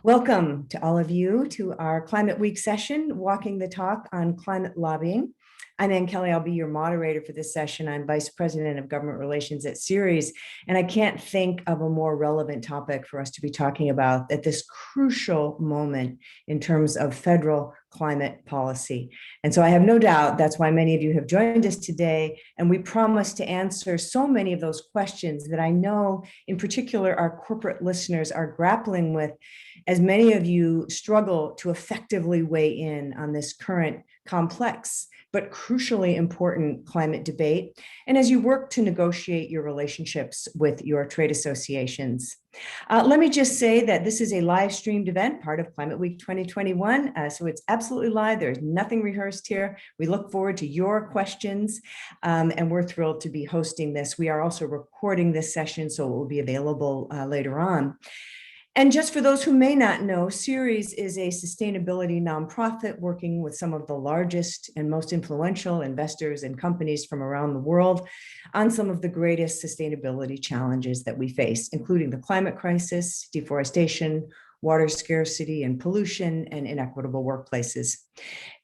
Welcome to all of you to our Climate Week session, Walking the Talk on Climate Lobbying. I'm Ann Kelly. I'll be your moderator for this session. I'm Vice President of Government Relations at Ceres, and I can't think of a more relevant topic for us to be talking about at this crucial moment in terms of federal climate policy. And so I have no doubt that's why many of you have joined us today, and we promise to answer so many of those questions that I know in particular our corporate listeners are grappling with, as many of you struggle to effectively weigh in on this current complex but crucially important climate debate, and as you work to negotiate your relationships with your trade associations. Let me just say that this is a live streamed event, part of Climate Week 2021, so it's absolutely live. There's nothing rehearsed here. We look forward to your questions, and we're thrilled to be hosting this. We are also recording this session, so it will be available later on. And just for those who may not know, Ceres is a sustainability nonprofit working with some of the largest and most influential investors and companies from around the world on some of the greatest sustainability challenges that we face, including the climate crisis, deforestation, water scarcity and pollution, and inequitable workplaces.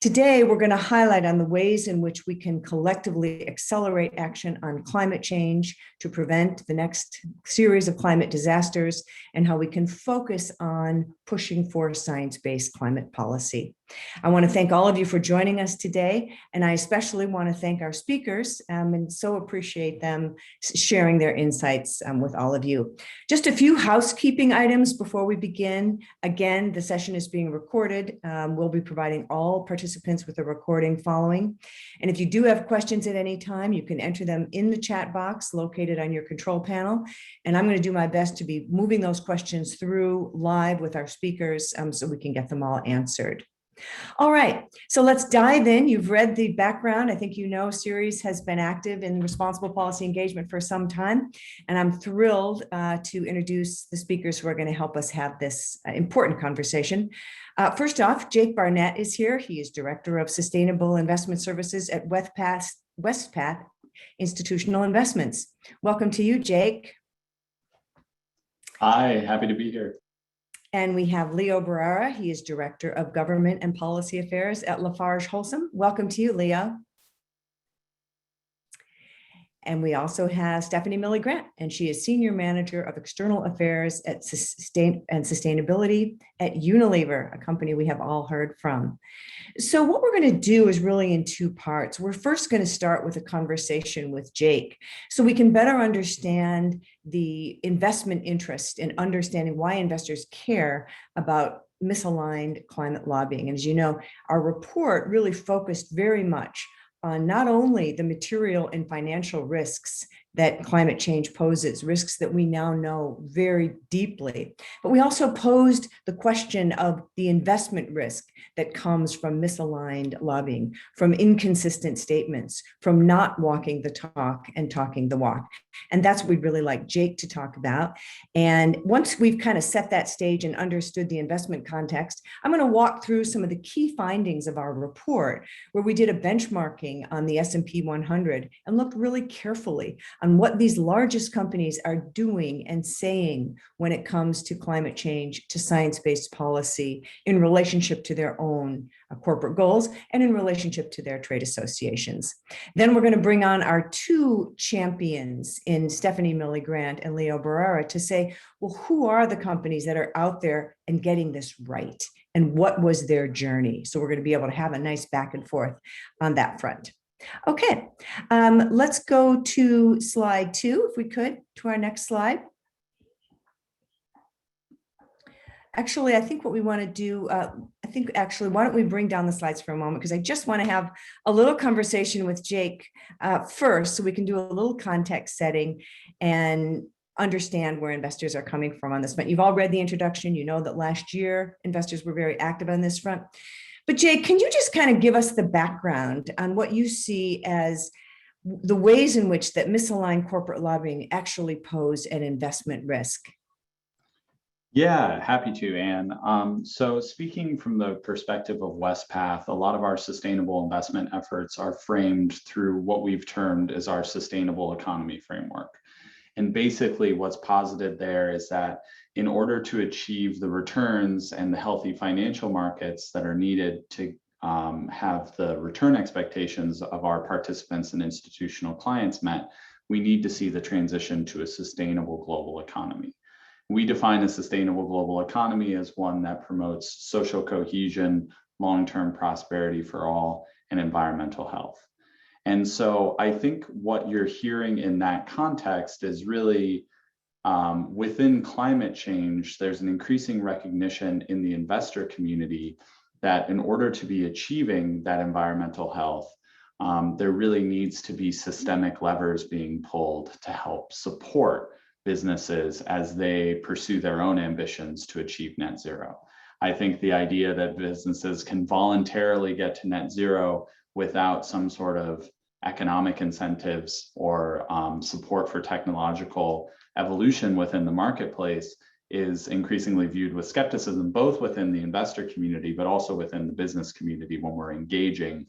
Today, we're going to highlight on the ways in which we can collectively accelerate action on climate change to prevent the next series of climate disasters, and how we can focus on pushing for science-based climate policy. I want to thank all of you for joining us today, and I especially want to thank our speakers and so appreciate them sharing their insights with all of you. Just a few housekeeping items before we begin. Again, the session is being recorded. We'll be providing all participants with a recording following. And if you do have questions at any time, you can enter them in the chat box located on your control panel. And I'm going to do my best to be moving those questions through live with our speakers so we can get them all answered. All right, so let's dive in. You've read the background. I think you know Ceres has been active in responsible policy engagement for some time, and I'm thrilled to introduce the speakers who are going to help us have this important conversation. First off, Jake Barnett is here. He is Director of Sustainable Investment Services at Westpath Institutional Investments. Welcome to you, Jake. Hi, happy to be here. And we have Leo Barrera. He is Director of Government and Policy Affairs at Lafarge Holcim. Welcome to you, Leo. And we also have Stephanie Milley-Grant, and she is Senior Manager of External Affairs at Sustainability at Unilever, a company we have all heard from. So what we're going to do is really in two parts. We're first going to start with a conversation with Jake, so we can better understand the investment interest in understanding why investors care about misaligned climate lobbying. And as you know, our report really focused very much on not only the material and financial risks that climate change poses, risks that we now know very deeply, but we also posed the question of the investment risk that comes from misaligned lobbying, from inconsistent statements, from not walking the talk and talking the walk. And that's what we'd really like Jake to talk about. And once we've kind of set that stage and understood the investment context, I'm going to walk through some of the key findings of our report, where we did a benchmarking on the S&P 100 and looked really carefully on what these largest companies are doing and saying when it comes to climate change, to science-based policy in relationship to their own corporate goals and in relationship to their trade associations. Then we're going to bring on our two champions in Stephanie Milley-Grant and Leo Barrera to say, well, who are the companies that are out there and getting this right? And what was their journey? So we're going to be able to have a nice back and forth on that front. Okay, let's go to slide 2, if we could, to our next slide. Actually, I think what we want to do, why don't we bring down the slides for a moment, because I just want to have a little conversation with Jake first, so we can do a little context setting and understand where investors are coming from on this front. You've all read the introduction. You know that last year, investors were very active on this front. But Jake, can you just kind of give us the background on what you see as the ways in which that misaligned corporate lobbying actually pose an investment risk? Yeah, happy to, Anne. So speaking from the perspective of Westpath, a lot of our sustainable investment efforts are framed through what we've termed as our sustainable economy framework. And basically what's posited there is that in order to achieve the returns and the healthy financial markets that are needed to have the return expectations of our participants and institutional clients met, we need to see the transition to a sustainable global economy. We define a sustainable global economy as one that promotes social cohesion, long-term prosperity for all, and environmental health. And so I think what you're hearing in that context is really within climate change, there's an increasing recognition in the investor community that in order to be achieving that environmental health, there really needs to be systemic levers being pulled to help support businesses as they pursue their own ambitions to achieve net zero. I think the idea that businesses can voluntarily get to net zero without some sort of economic incentives or support for technological evolution within the marketplace is increasingly viewed with skepticism, both within the investor community, but also within the business community when we're engaging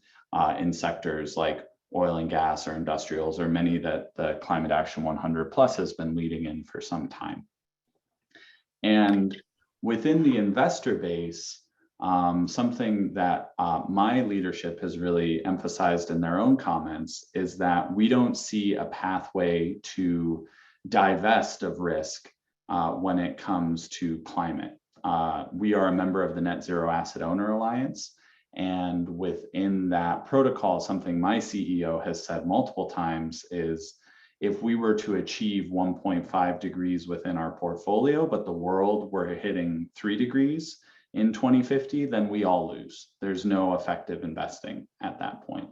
in sectors like oil and gas or industrials, or many that the Climate Action 100 Plus has been leading in for some time. And within the investor base, something that my leadership has really emphasized in their own comments is that we don't see a pathway to divest of risk when it comes to climate. We are a member of the Net Zero Asset Owner Alliance. And within that protocol, something my CEO has said multiple times is if we were to achieve 1.5 degrees within our portfolio, but the world were hitting 3 degrees in 2050, then we all lose. There's no effective investing at that point.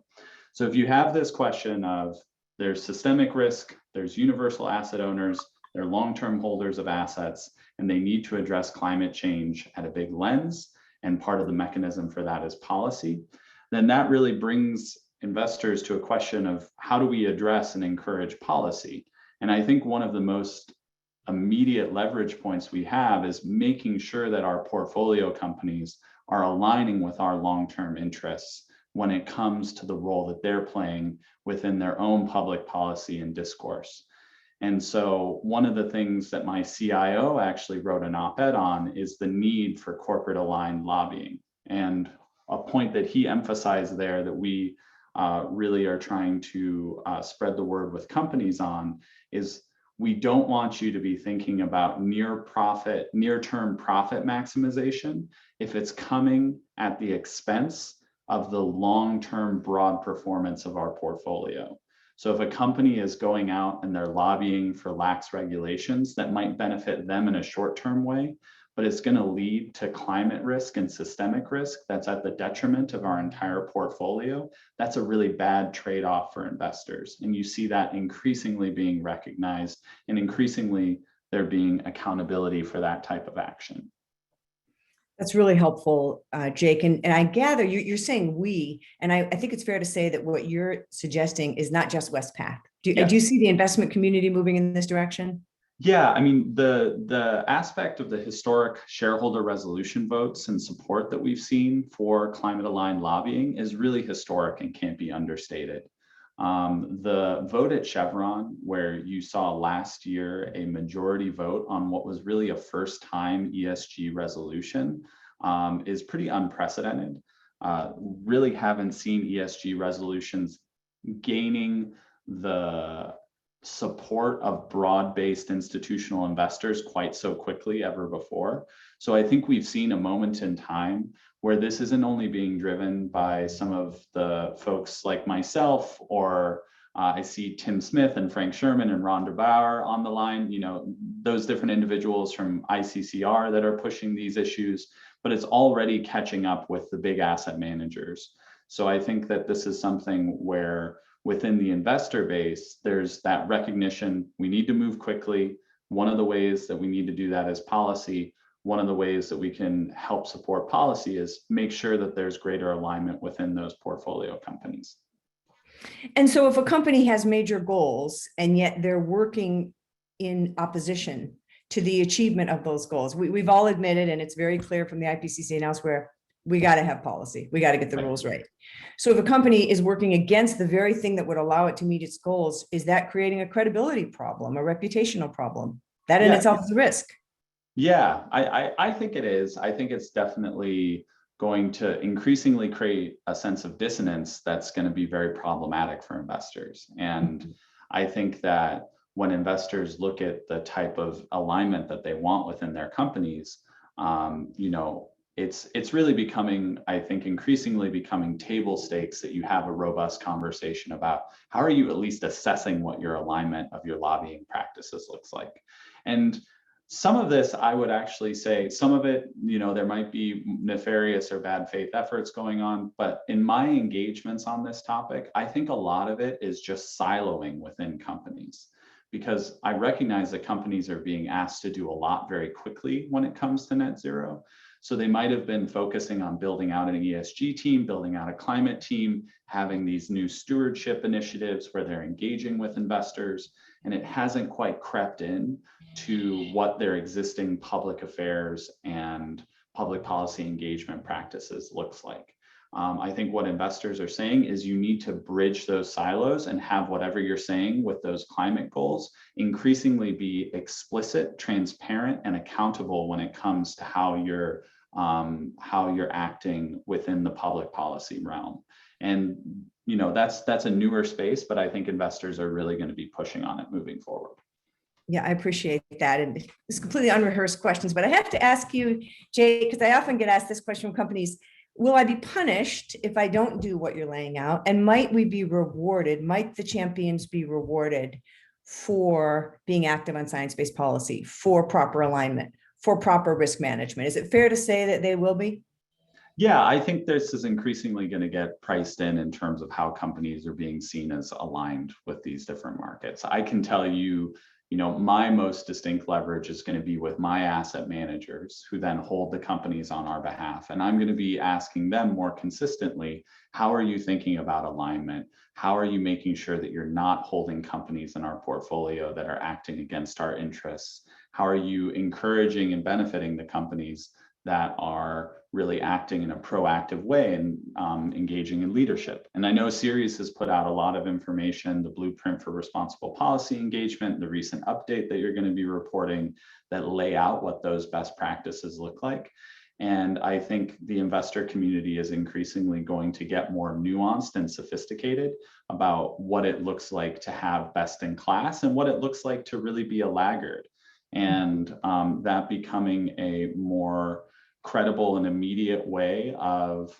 So if you have this question of there's systemic risk, there's universal asset owners, they're long-term holders of assets, and they need to address climate change at a big lens, and part of the mechanism for that is policy, then that really brings investors to a question of how do we address and encourage policy? And I think one of the most immediate leverage points we have is making sure that our portfolio companies are aligning with our long-term interests when it comes to the role that they're playing within their own public policy and discourse. And so one of the things that my CIO actually wrote an op-ed on is the need for corporate aligned lobbying. And a point that he emphasized there that we really are trying to spread the word with companies on is we don't want you to be thinking about near-term profit maximization if it's coming at the expense of the long-term broad performance of our portfolio. So if a company is going out and they're lobbying for lax regulations that might benefit them in a short-term way, but it's going to lead to climate risk and systemic risk that's at the detriment of our entire portfolio, that's a really bad trade-off for investors. And you see that increasingly being recognized, and increasingly there being accountability for that type of action. That's really helpful, Jake. And I gather you're saying we, and I think it's fair to say that what you're suggesting is not just Westpac. Do you see the investment community moving in this direction? Yeah, I mean, the aspect of the historic shareholder resolution votes and support that we've seen for climate aligned lobbying is really historic and can't be understated. The vote at Chevron, where you saw last year a majority vote on what was really a first time ESG resolution, is pretty unprecedented. Really haven't seen ESG resolutions gaining the support of broad-based institutional investors quite so quickly ever before. So I think we've seen a moment in time where this isn't only being driven by some of the folks like myself, or I see Tim Smith and Frank Sherman and Rhonda Bauer on the line, you know, those different individuals from ICCR that are pushing these issues, but it's already catching up with the big asset managers. So I think that this is something where within the investor base, there's that recognition we need to move quickly. One of the ways that we need to do that is policy. One of the ways that we can help support policy is make sure that there's greater alignment within those portfolio companies. And so if a company has major goals and yet they're working in opposition to the achievement of those goals, we've all admitted, and it's very clear from the IPCC and elsewhere, we got to have policy. We got to get the Right. rules right. So if a company is working against the very thing that would allow it to meet its goals, is that creating a credibility problem, a reputational problem? That in Yeah, itself is a risk. yeah, I think it is. I think it's definitely going to increasingly create a sense of dissonance that's going to be very problematic for investors. And I think that when investors look at the type of alignment that they want within their companies, you know, it's really becoming, I think, increasingly becoming table stakes that you have a robust conversation about how are you at least assessing what your alignment of your lobbying practices looks like. And some of this, I would actually say, some of it, you know, there might be nefarious or bad faith efforts going on, but in my engagements on this topic, I think a lot of it is just siloing within companies, because I recognize that companies are being asked to do a lot very quickly when it comes to net zero. So they might have been focusing on building out an ESG team, building out a climate team, having these new stewardship initiatives where they're engaging with investors, and it hasn't quite crept in to what their existing public affairs and public policy engagement practices looks like. I think what investors are saying is you need to bridge those silos and have whatever you're saying with those climate goals increasingly be explicit, transparent, and accountable when it comes to how you're acting within the public policy realm. And you know, that's a newer space, but I think investors are really going to be pushing on it moving forward. Yeah, I appreciate that. And it's completely unrehearsed questions, but I have to ask you, Jay, because I often get asked this question from companies: will I be punished if I don't do what you're laying out? And might we be rewarded? Might the champions be rewarded for being active on science-based policy, for proper alignment, for proper risk management? Is it fair to say that they will be? Yeah, I think this is increasingly going to get priced in terms of how companies are being seen as aligned with these different markets. I can tell you, you know, my most distinct leverage is going to be with my asset managers, who then hold the companies on our behalf. And I'm going to be asking them more consistently, how are you thinking about alignment? How are you making sure that you're not holding companies in our portfolio that are acting against our interests? How are you encouraging and benefiting the companies that are really acting in a proactive way and engaging in leadership? And I know Ceres has put out a lot of information, the blueprint for responsible policy engagement, the recent update that you're going to be reporting, that lay out what those best practices look like. And I think the investor community is increasingly going to get more nuanced and sophisticated about what it looks like to have best in class and what it looks like to really be a laggard. And that becoming a more credible and immediate way of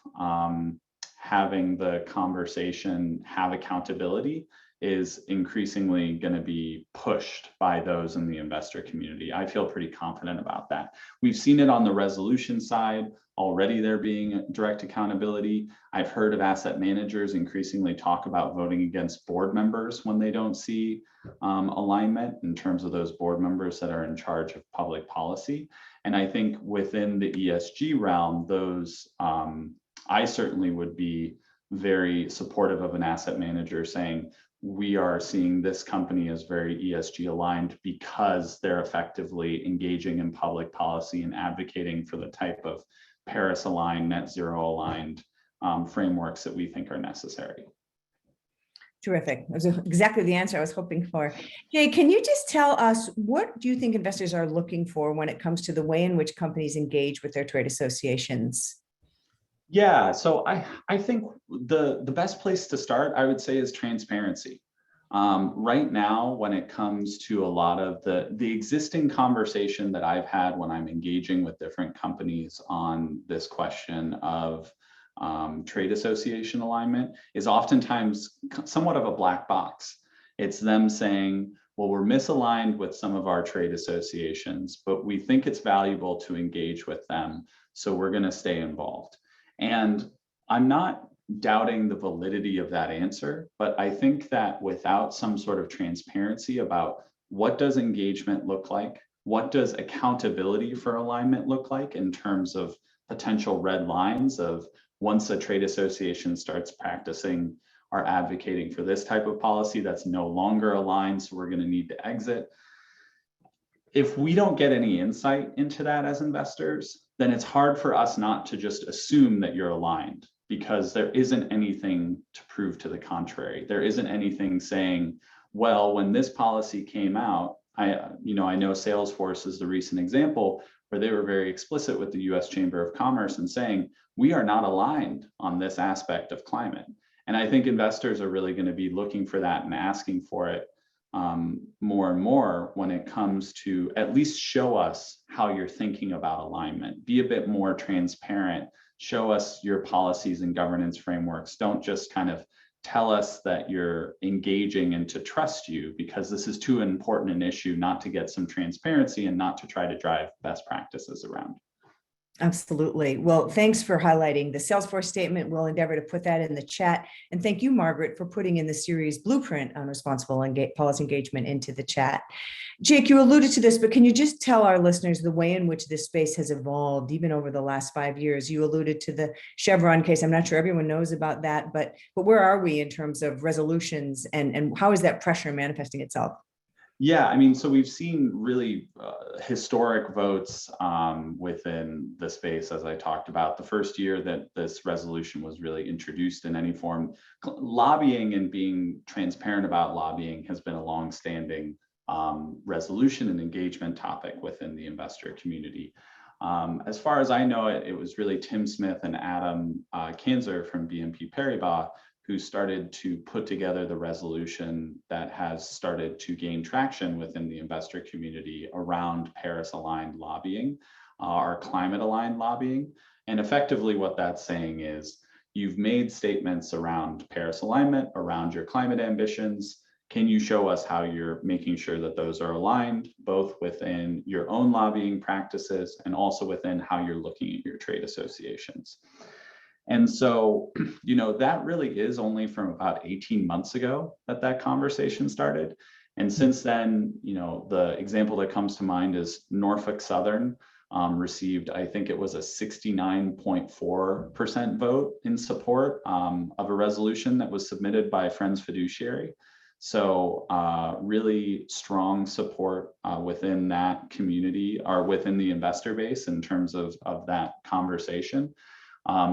having the conversation have accountability is increasingly going to be pushed by those in the investor community. I feel pretty confident about that. We've seen it on the resolution side. Already there being direct accountability. I've heard of asset managers increasingly talk about voting against board members when they don't see alignment in terms of those board members that are in charge of public policy. And I think within the ESG realm, those I certainly would be very supportive of an asset manager saying, we are seeing this company as very ESG aligned because they're effectively engaging in public policy and advocating for the type of Paris aligned, net zero aligned frameworks that we think are necessary. Terrific. That was exactly the answer I was hoping for. Jay, can you just tell us, what do you think investors are looking for when it comes to the way in which companies engage with their trade associations? Yeah, so I think the best place to start, I would say, is transparency. Right now, when it comes to a lot of the existing conversation that I've had when I'm engaging with different companies on this question of trade association alignment, is oftentimes somewhat of a black box. It's them saying, well, we're misaligned with some of our trade associations, but we think it's valuable to engage with them, so we're going to stay involved. And I'm not doubting the validity of that answer, but I think that without some sort of transparency about what does engagement look like, what does accountability for alignment look like in terms of potential red lines of once a trade association starts practicing or advocating for this type of policy that's no longer aligned, so we're going to need to exit. If we don't get any insight into that as investors, then it's hard for us not to just assume that you're aligned, because there isn't anything to prove to the contrary. There isn't anything saying, well, when this policy came out, I know Salesforce is the recent example where they were very explicit with the US Chamber of Commerce and saying, we are not aligned on this aspect of climate. And I think investors are really going to be looking for that and asking for it more and more when it comes to at least show us how you're thinking about alignment. Be a bit more transparent. Show us your policies and governance frameworks. Don't just kind of tell us that you're engaging and to trust you, because this is too important an issue not to get some transparency and not to try to drive best practices around. Absolutely. Well, thanks for highlighting the Salesforce statement. We'll endeavor to put that in the chat. And thank you, Margaret, for putting in the Ceres blueprint on responsible policy engagement into the chat. Jake, you alluded to this, but can you just tell our listeners the way in which this space has evolved, even over the last 5 years? You alluded to the Chevron case. I'm not sure everyone knows about that, but where are we in terms of resolutions, and how is that pressure manifesting itself? Yeah, I mean, so we've seen really historic votes within the space, as I talked about. The first year that this resolution was really introduced in any form, lobbying and being transparent about lobbying has been a longstanding resolution and engagement topic within the investor community. As far as I know, it was really Tim Smith and Adam Kanzer from BNP Paribas who started to put together the resolution that has started to gain traction within the investor community around Paris-aligned lobbying, or climate-aligned lobbying. And effectively what that's saying is, you've made statements around Paris alignment, around your climate ambitions. Can you show us how you're making sure that those are aligned, both within your own lobbying practices and also within how you're looking at your trade associations? And so, that really is only from about 18 months ago that conversation started. And since then, the example that comes to mind is Norfolk Southern received, I think it was a 69.4% vote in support of a resolution that was submitted by Friends Fiduciary. So really strong support within that community, or within the investor base, in terms of that conversation.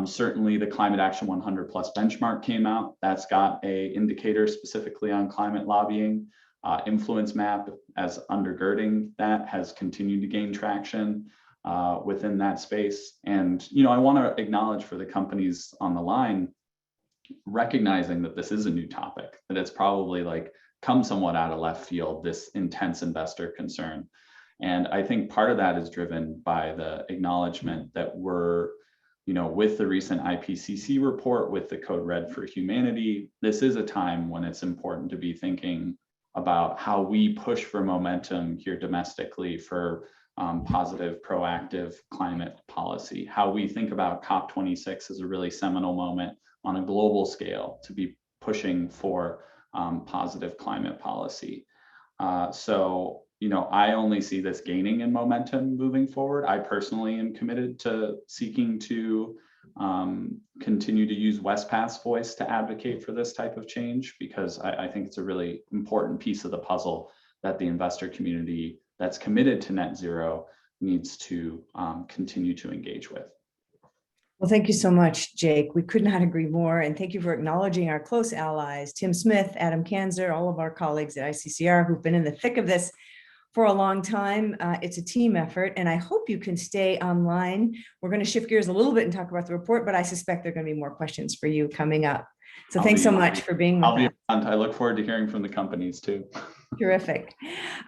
Certainly the Climate Action 100 Plus benchmark came out. That's got a indicator specifically on climate lobbying. Influence map, as undergirding that, has continued to gain traction within that space. And I want to acknowledge for the companies on the line, recognizing that this is a new topic, that it's probably come somewhat out of left field, this intense investor concern. And I think part of that is driven by the acknowledgement that we're, with the recent IPCC report, with the Code Red for Humanity, this is a time when it's important to be thinking about how we push for momentum here domestically for positive, proactive climate policy, how we think about COP26 as a really seminal moment on a global scale to be pushing for positive climate policy. So I only see this gaining in momentum moving forward. I personally am committed to seeking to continue to use Westpath's voice to advocate for this type of change, because I think it's a really important piece of the puzzle that the investor community that's committed to net zero needs to continue to engage with. Well, thank you so much, Jake. We could not agree more. And thank you for acknowledging our close allies, Tim Smith, Adam Kanzer, all of our colleagues at ICCR who've been in the thick of this for a long time. It's a team effort, and I hope you can stay online. We're going to shift gears a little bit and talk about the report, but I suspect there are going to be more questions for you coming up. So thanks so much for being with us. I'll be around. I look forward to hearing from the companies too. Terrific.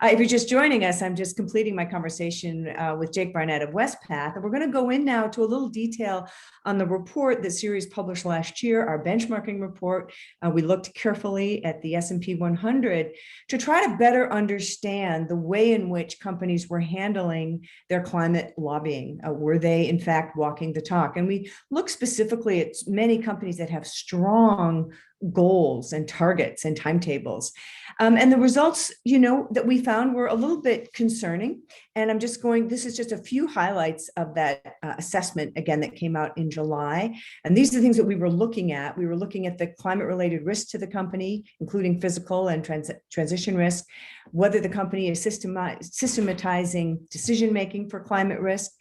If you're just joining us, I'm just completing my conversation with Jake Barnett of Westpath. And we're going to go in now to a little detail on the report that Ceres published last year, our benchmarking report. We looked carefully at the S&P 100 to try to better understand the way in which companies were handling their climate lobbying. Were they, in fact, walking the talk? And we look specifically at many companies that have strong goals and targets and timetables. And the results, that we found were a little bit concerning. And this is just a few highlights of that assessment, again, that came out in July. And these are the things that we were looking at. We were looking at the climate-related risk to the company, including physical and transition risk, whether the company is systematizing decision-making for climate risk,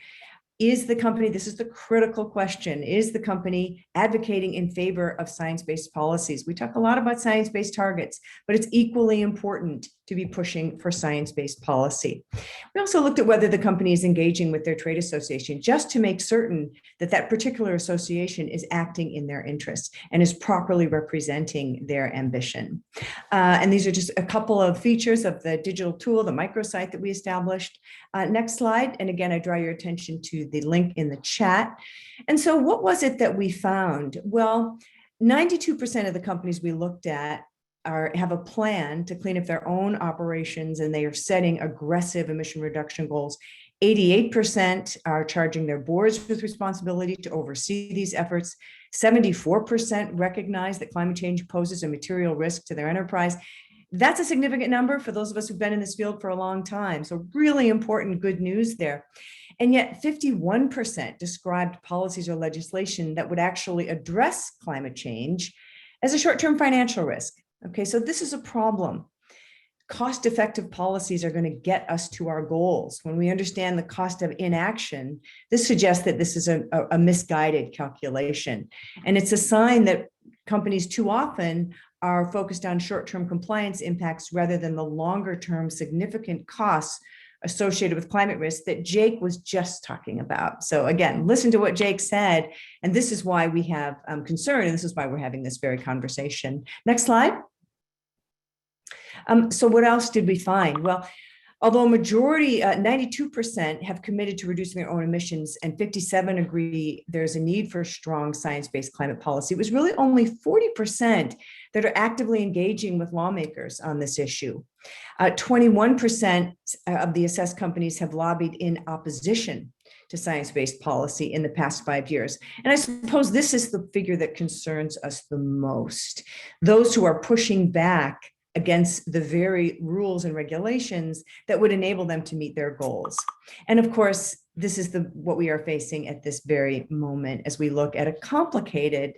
Is the company, this is the critical question, is the company advocating in favor of science-based policies? We talk a lot about science-based targets, but it's equally important to be pushing for science-based policy. We also looked at whether the company is engaging with their trade association just to make certain that that particular association is acting in their interests and is properly representing their ambition. And these are just a couple of features of the digital tool, the microsite that we established. Next slide. And again, I draw your attention to the link in the chat. And so what was it that we found? Well, 92% of the companies we looked at have a plan to clean up their own operations, and they are setting aggressive emission reduction goals. 88% are charging their boards with responsibility to oversee these efforts. 74% recognize that climate change poses a material risk to their enterprise. That's a significant number for those of us who've been in this field for a long time. So really important, good news there. And yet 51% described policies or legislation that would actually address climate change as a short-term financial risk. Okay, so this is a problem. Cost-effective policies are going to get us to our goals. When we understand the cost of inaction, this suggests that this is a misguided calculation. And it's a sign that companies too often are focused on short-term compliance impacts rather than the longer-term significant costs associated with climate risk that Jake was just talking about. So again, listen to what Jake said, and this is why we have concern, and this is why we're having this very conversation. Next slide. So what else did we find? Well, although a majority, 92% have committed to reducing their own emissions and 57 agree there's a need for strong science-based climate policy, it was really only 40% that are actively engaging with lawmakers on this issue. 21% of the assessed companies have lobbied in opposition to science-based policy in the past 5 years. And I suppose this is the figure that concerns us the most. Those who are pushing back against the very rules and regulations that would enable them to meet their goals. And of course, this is what we are facing at this very moment as we look at a complicated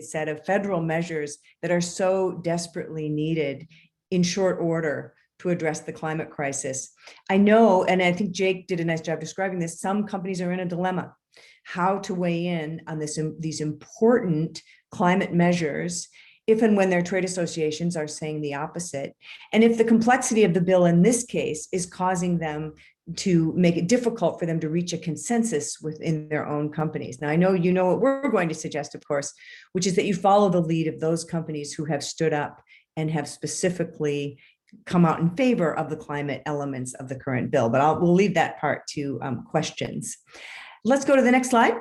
set of federal measures that are so desperately needed in short order to address the climate crisis. I know, and I think Jake did a nice job describing this, some companies are in a dilemma, how to weigh in on these important climate measures if and when their trade associations are saying the opposite. And if the complexity of the bill in this case is causing them to make it difficult for them to reach a consensus within their own companies. Now, I know you know what we're going to suggest, of course, which is that you follow the lead of those companies who have stood up and have specifically come out in favor of the climate elements of the current bill. But we'll leave that part to questions. Let's go to the next slide.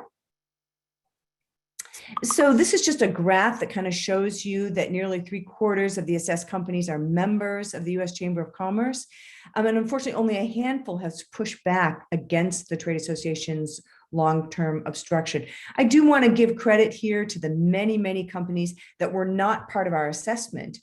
So this is just a graph that kind of shows you that nearly 3/4 of the assessed companies are members of the U.S. Chamber of Commerce. And unfortunately, only a handful has pushed back against the trade association's long-term obstruction. I do want to give credit here to the many, many companies that were not part of our assessment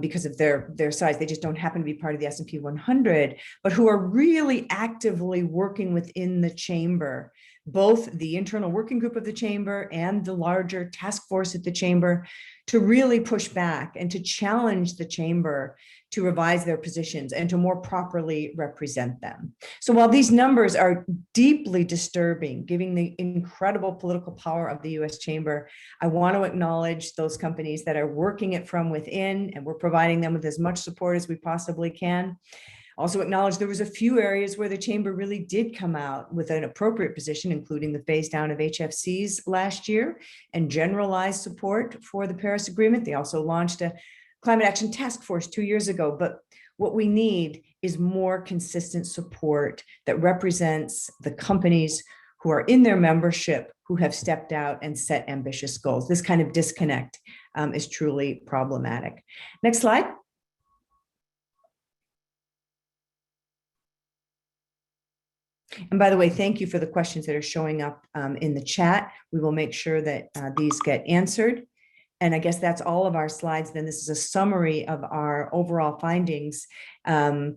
because of their size. They just don't happen to be part of the S&P 100, but who are really actively working within the chamber, both the internal working group of the chamber and the larger task force at the chamber, to really push back and to challenge the chamber to revise their positions and to more properly represent them. So while these numbers are deeply disturbing, given the incredible political power of the US Chamber, I want to acknowledge those companies that are working it from within, and we're providing them with as much support as we possibly can. Also acknowledge there was a few areas where the chamber really did come out with an appropriate position, including the phase down of HFCs last year and generalized support for the Paris Agreement. They also launched a Climate Action Task Force 2 years ago. But what we need is more consistent support that represents the companies who are in their membership, who have stepped out and set ambitious goals. This kind of disconnect is truly problematic. Next slide. And by the way, thank you for the questions that are showing up in the chat. We will make sure that these get answered. And I guess that's all of our slides. Then this is a summary of our overall findings. And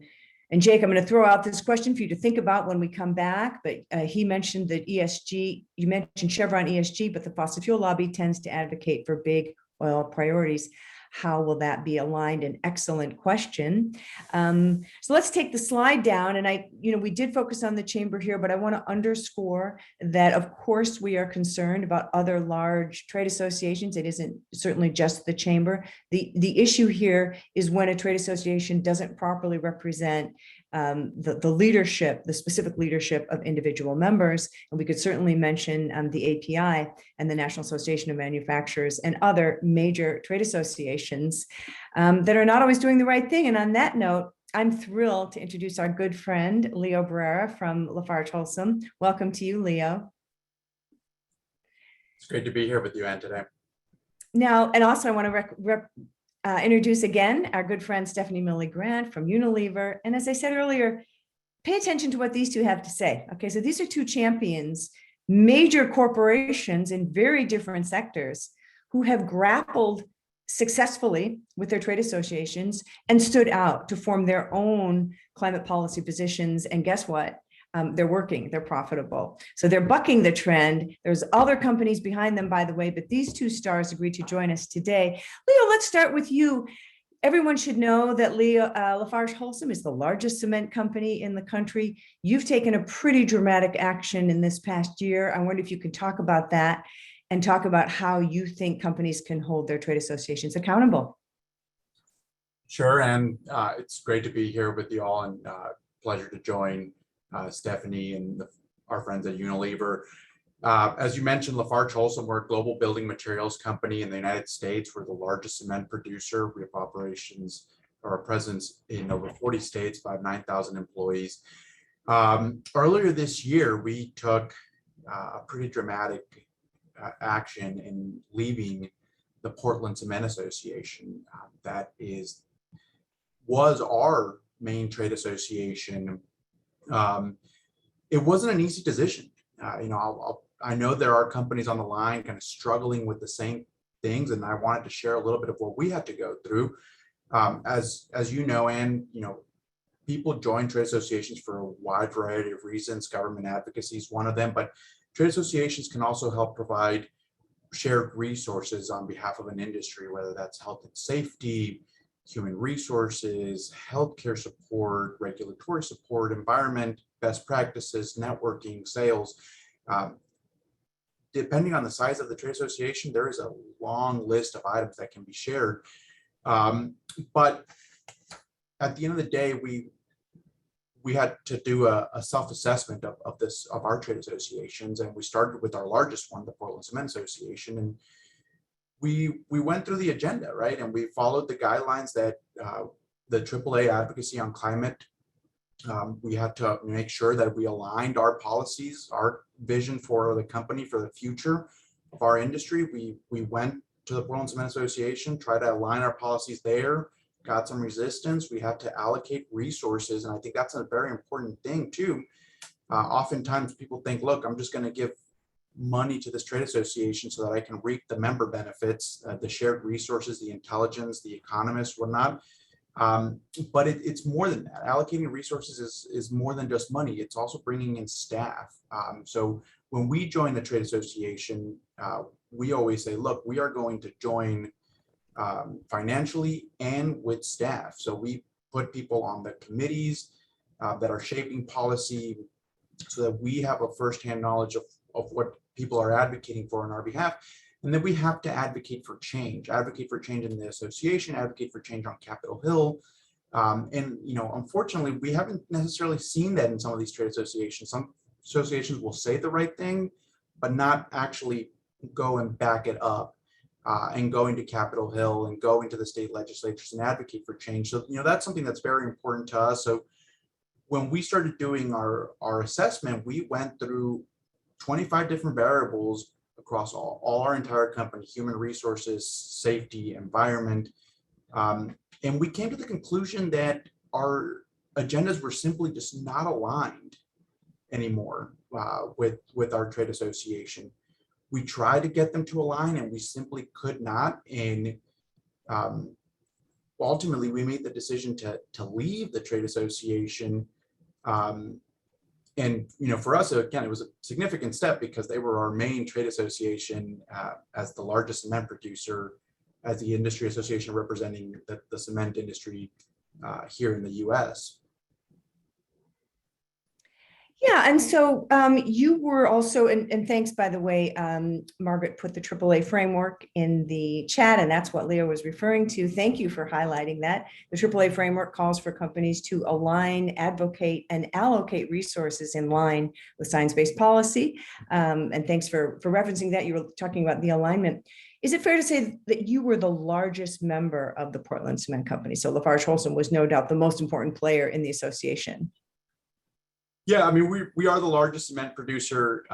Jake, I'm going to throw out this question for you to think about when we come back. But he mentioned that ESG, you mentioned Chevron ESG, but the fossil fuel lobby tends to advocate for big oil priorities. how will that be aligned? An excellent question. So let's take the slide down. And we did focus on the chamber here, but I want to underscore that, of course, we are concerned about other large trade associations. It isn't certainly just the chamber. The issue here is when a trade association doesn't properly represent the leadership, the specific leadership of individual members. And we could certainly mention the API and the National Association of Manufacturers and other major trade associations that are not always doing the right thing. And on that note, I'm thrilled to introduce our good friend, Leo Barrera from Lafarge Holcim. Welcome to you, Leo. It's great to be here with you, Ann, today. Now, and also I want to introduce again our good friend Stephanie Millie-Grant from Unilever. And as I said earlier, pay attention to what these two have to say. Okay, so these are two champions, major corporations in very different sectors who have grappled successfully with their trade associations and stood out to form their own climate policy positions. And guess what? They're working, they're profitable. So they're bucking the trend. There's other companies behind them, by the way, but these two stars agreed to join us today. Leo, let's start with you. Everyone should know that Lafarge Holcim is the largest cement company in the country. You've taken a pretty dramatic action in this past year. I wonder if you could talk about that and talk about how you think companies can hold their trade associations accountable. Sure, and it's great to be here with you all, and pleasure to join Stephanie and our friends at Unilever. As you mentioned, Lafarge Holcim, we're a global building materials company in the United States. We're the largest cement producer. We have operations or a presence in over 40 states, about 9,000 employees. Earlier this year, we took a pretty dramatic action in leaving the Portland Cement Association. That was our main trade association. It wasn't an easy decision. I know there are companies on the line kind of struggling with the same things, and I wanted to share a little bit of what we had to go through. As you know, Ann, people join trade associations for a wide variety of reasons. Government advocacy is one of them, but trade associations can also help provide shared resources on behalf of an industry, whether that's health and safety, human resources, healthcare support, regulatory support, environment, best practices, networking, sales. Depending on the size of the trade association, there is a long list of items that can be shared. But at the end of the day, we had to do a self-assessment of our trade associations, and we started with our largest one, the Portland Cement Association, and we went through the agenda, right? And we followed the guidelines that the AAA advocacy on climate. We had to make sure that we aligned our policies, our vision for the company, for the future of our industry. We went to the Portland Cement Association, tried to align our policies there, got some resistance. We had to allocate resources, and I think that's a very important thing too. Oftentimes people think, look, I'm just going to give money to this trade association so that I can reap the member benefits, the shared resources, the intelligence, the economists, whatnot. But it's more than that. Allocating resources is more than just money. It's also bringing in staff. So when we join the trade association, we always say, look, we are going to join financially and with staff. So we put people on the committees that are shaping policy so that we have a firsthand knowledge of what people are advocating for on our behalf. And then we have to advocate for change in the association, advocate for change on Capitol Hill. And, unfortunately, we haven't necessarily seen that in some of these trade associations. Some associations will say the right thing, but not actually go and back it up and go into Capitol Hill and go into the state legislatures and advocate for change. So, that's something that's very important to us. So when we started doing our assessment, we went through 25 different variables across all our entire company: human resources, safety, environment. And we came to the conclusion that our agendas were simply just not aligned anymore with our trade association. We tried to get them to align, and we simply could not. And ultimately, we made the decision to leave the trade association. And for us, again, it was a significant step because they were our main trade association as the largest cement producer as the industry association representing the cement industry here in the US. Yeah, and so you were also, and thanks, by the way, Margaret put the AAA framework in the chat, and that's what Leo was referring to. Thank you for highlighting that. The AAA framework calls for companies to align, advocate, and allocate resources in line with science-based policy. And thanks for referencing that. You were talking about the alignment. Is it fair to say that you were the largest member of the Portland Cement Company? So LafargeHolcim was no doubt the most important player in the association. Yeah, I mean, we are the largest cement producer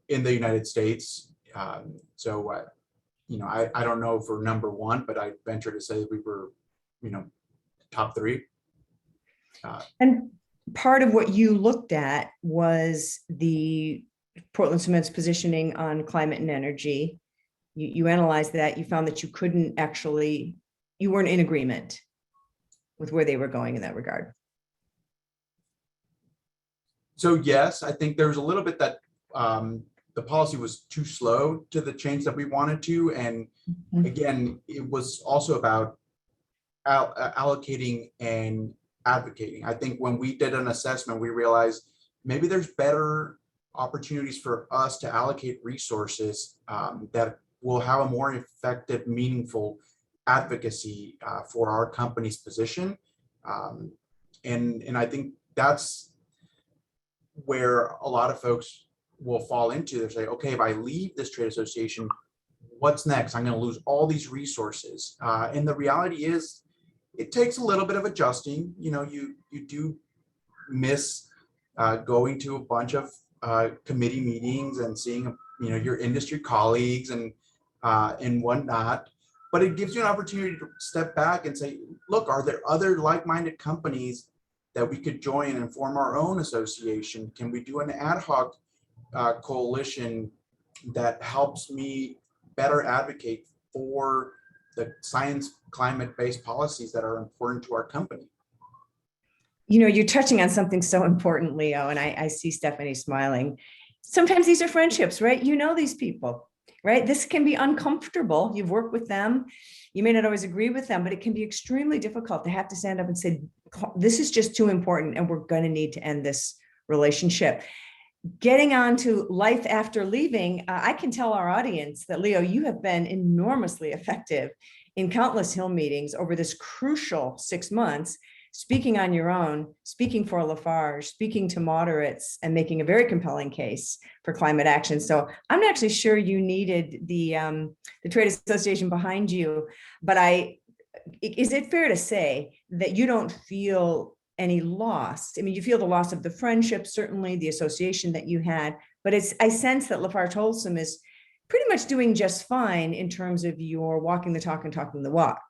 in the United States. You know, I don't know if we're number one, but I venture to say we were, you know, top three. And part of what you looked at was the Portland Cement's positioning on climate and energy. You analyzed that, you found that you couldn't actually, you weren't in agreement with where they were going in that regard. So yes, I think there was a little bit that the policy was too slow to the change that we wanted to. And again, it was also about allocating and advocating. I think when we did an assessment, we realized maybe there's better opportunities for us to allocate resources that will have a more effective, meaningful advocacy for our company's position. And I think that's where a lot of folks will fall into. They say, okay, if I leave this trade association, what's next? I'm going to lose all these resources. And the reality is, it takes a little bit of adjusting. You know, you do miss going to a bunch of committee meetings and seeing, you know, your industry colleagues and whatnot. But it gives you an opportunity to step back and say, look, are there other like-minded companies that we could join and form our own association? Can we do an ad hoc coalition that helps me better advocate for the science climate-based policies that are important to our company? You know, you're touching on something so important, Leo, and I see Stephanie smiling. Sometimes these are friendships, right? You know these people, right? This can be uncomfortable. You've worked with them. You may not always agree with them, but it can be extremely difficult to have to stand up and say, this is just too important and we're going to need to end this relationship. Getting on to life after leaving, I can tell our audience that, Leo, you have been enormously effective in countless Hill meetings over this crucial 6 months, speaking on your own, speaking for Lafarge, speaking to moderates, and making a very compelling case for climate action. So I'm not actually sure you needed the trade association behind you, but is it fair to say that you don't feel any loss? I mean, you feel the loss of the friendship, certainly the association that you had, but I sense that LafargeHolcim is pretty much doing just fine in terms of your walking the talk and talking the walk.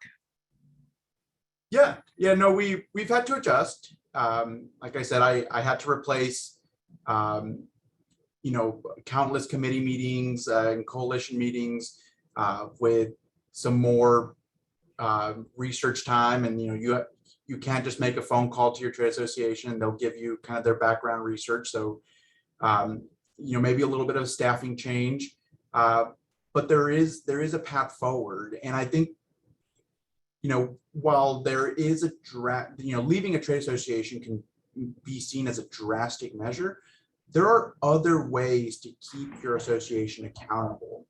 Yeah, no, we've had to adjust. Like I said, I had to replace, you know, countless committee meetings and coalition meetings with some more research time. And you can't just make a phone call to your trade association. They'll give you kind of their background research. So maybe a little bit of staffing change, but there is a path forward. And I think, while there is a leaving a trade association can be seen as a drastic measure, there are other ways to keep your association accountable.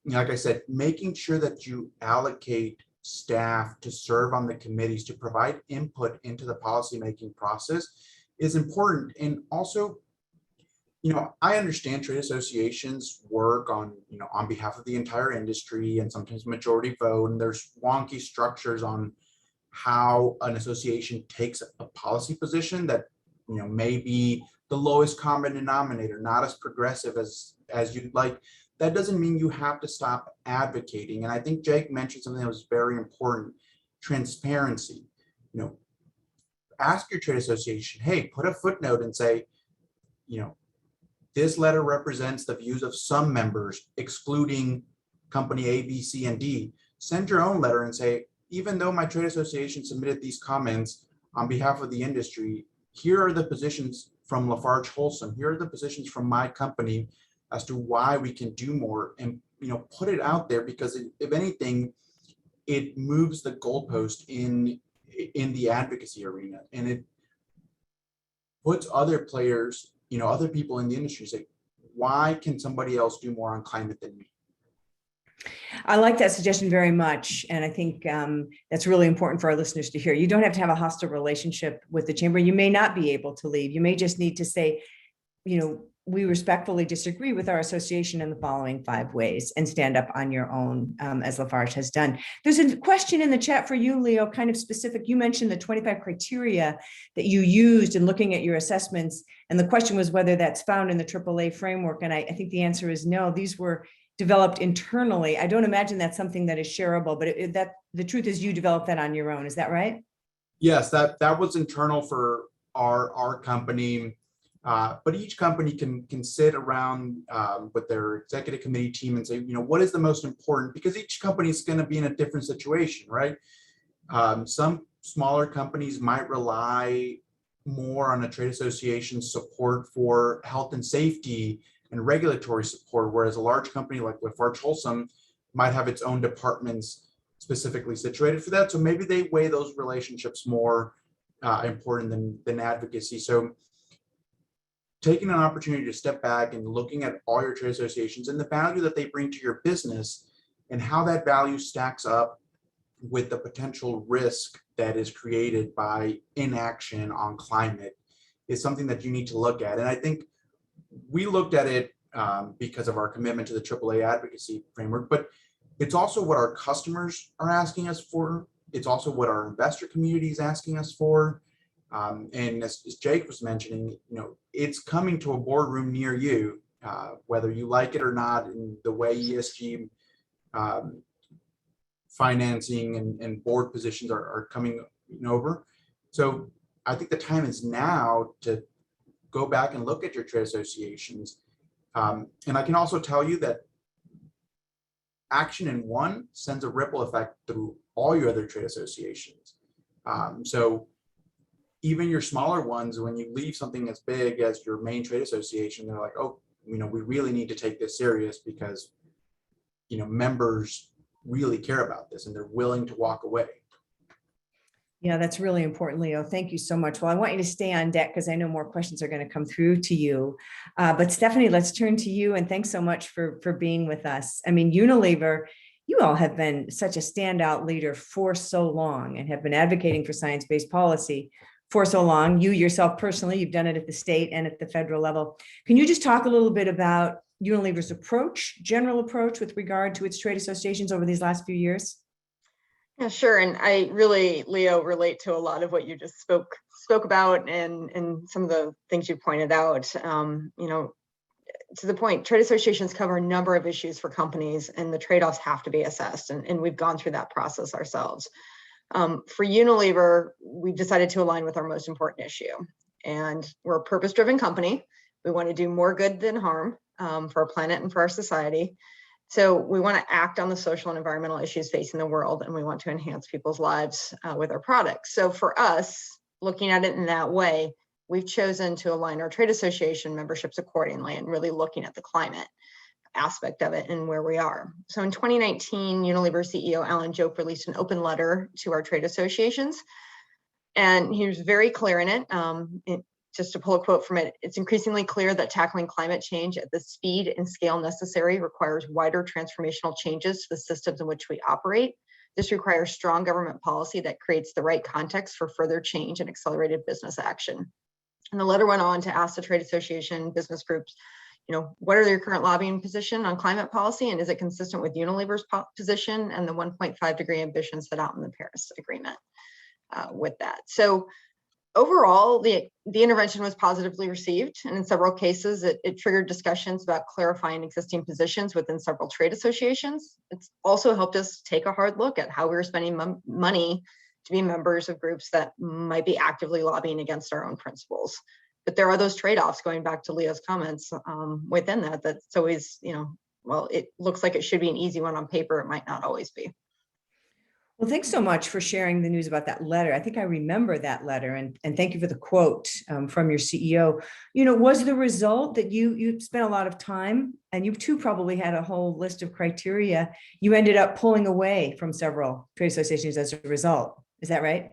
Like I said, making sure that you allocate staff to serve on the committees to provide input into the policymaking process is important. And also, I understand trade associations work on behalf of the entire industry and sometimes majority vote, and there's wonky structures on how an association takes a policy position that may be the lowest common denominator, not as progressive as you'd like. That doesn't mean you have to stop advocating. And I think Jake mentioned something that was very important: transparency. Ask your trade association, hey, put a footnote and say, this letter represents the views of some members, excluding company A, B, C, and D. Send your own letter and say, even though my trade association submitted these comments on behalf of the industry, here are the positions from LafargeHolcim. Here are the positions from my company as to why we can do more. And put it out there, because if anything, it moves the goalpost in the advocacy arena, and it puts other players, other people in the industry say, why can somebody else do more on climate than me? I like that suggestion very much. And I think that's really important for our listeners to hear. You don't have to have a hostile relationship with the chamber. You may not be able to leave. You may just need to say, we respectfully disagree with our association in the following 5 ways, and stand up on your own, as Lafarge has done. There's a question in the chat for you, Leo, kind of specific. You mentioned the 25 criteria that you used in looking at your assessments. And the question was whether that's found in the AAA framework. And I think the answer is no. These were developed internally. I don't imagine that's something that is shareable, but that the truth is you developed that on your own. Is that right? Yes, that was internal for our company. But each company can sit around with their executive committee team and say, what is the most important? Because each company is going to be in a different situation, right? Some smaller companies might rely more on a trade association support for health and safety and regulatory support, whereas a large company like Lafarge Holcim might have its own departments specifically situated for that. So maybe they weigh those relationships more important than advocacy. So taking an opportunity to step back and looking at all your trade associations and the value that they bring to your business and how that value stacks up with the potential risk that is created by inaction on climate is something that you need to look at. And I think we looked at it because of our commitment to the AAA advocacy framework, but it's also what our customers are asking us for. It's also what our investor community is asking us for. And as Jake was mentioning, it's coming to a boardroom near you, whether you like it or not, in the way ESG financing and board positions are coming over. So I think the time is now to go back and look at your trade associations. And I can also tell you that action in one sends a ripple effect through all your other trade associations. So even your smaller ones, when you leave something as big as your main trade association, they're like, oh, we really need to take this serious because, members really care about this and they're willing to walk away. Yeah, that's really important, Leo. Thank you so much. Well, I want you to stay on deck because I know more questions are going to come through to you. But Stephanie, let's turn to you, and thanks so much for being with us. I mean, Unilever, you all have been such a standout leader for so long and have been advocating for science-based policy for so long. You yourself personally, you've done it at the state and at the federal level. Can you just talk a little bit about Unilever's general approach with regard to its trade associations over these last few years? Yeah, sure. And I really, Leo, relate to a lot of what you just spoke about and some of the things you pointed out. To the point, trade associations cover a number of issues for companies, and the trade-offs have to be assessed. And we've gone through that process ourselves. For Unilever, we decided to align with our most important issue. And we're a purpose-driven company. We want to do more good than harm for our planet and for our society. So we want to act on the social and environmental issues facing the world, and we want to enhance people's lives with our products. So for us, looking at it in that way, we've chosen to align our trade association memberships accordingly and really looking at the climate aspect of it and where we are. So in 2019, Unilever CEO Alan Jope released an open letter to our trade associations, and he was very clear in it. Just to pull a quote from it, it's increasingly clear that tackling climate change at the speed and scale necessary requires wider transformational changes to the systems in which we operate. This requires strong government policy that creates the right context for further change and accelerated business action. And the letter went on to ask the trade association business groups, what are their current lobbying position on climate policy, and is it consistent with Unilever's position and the 1.5 degree ambition set out in the Paris Agreement with that? So overall, the intervention was positively received, and in several cases, it triggered discussions about clarifying existing positions within several trade associations. It's also helped us take a hard look at how we were spending money to be members of groups that might be actively lobbying against our own principles. But there are those trade-offs, going back to Leo's comments within that, that's always, well, it looks like it should be an easy one on paper. It might not always be. Well, thanks so much for sharing the news about that letter. I think I remember that letter, and thank you for the quote from your CEO. Was the result that you spent a lot of time, and you too probably had a whole list of criteria. You ended up pulling away from several trade associations as a result. Is that right?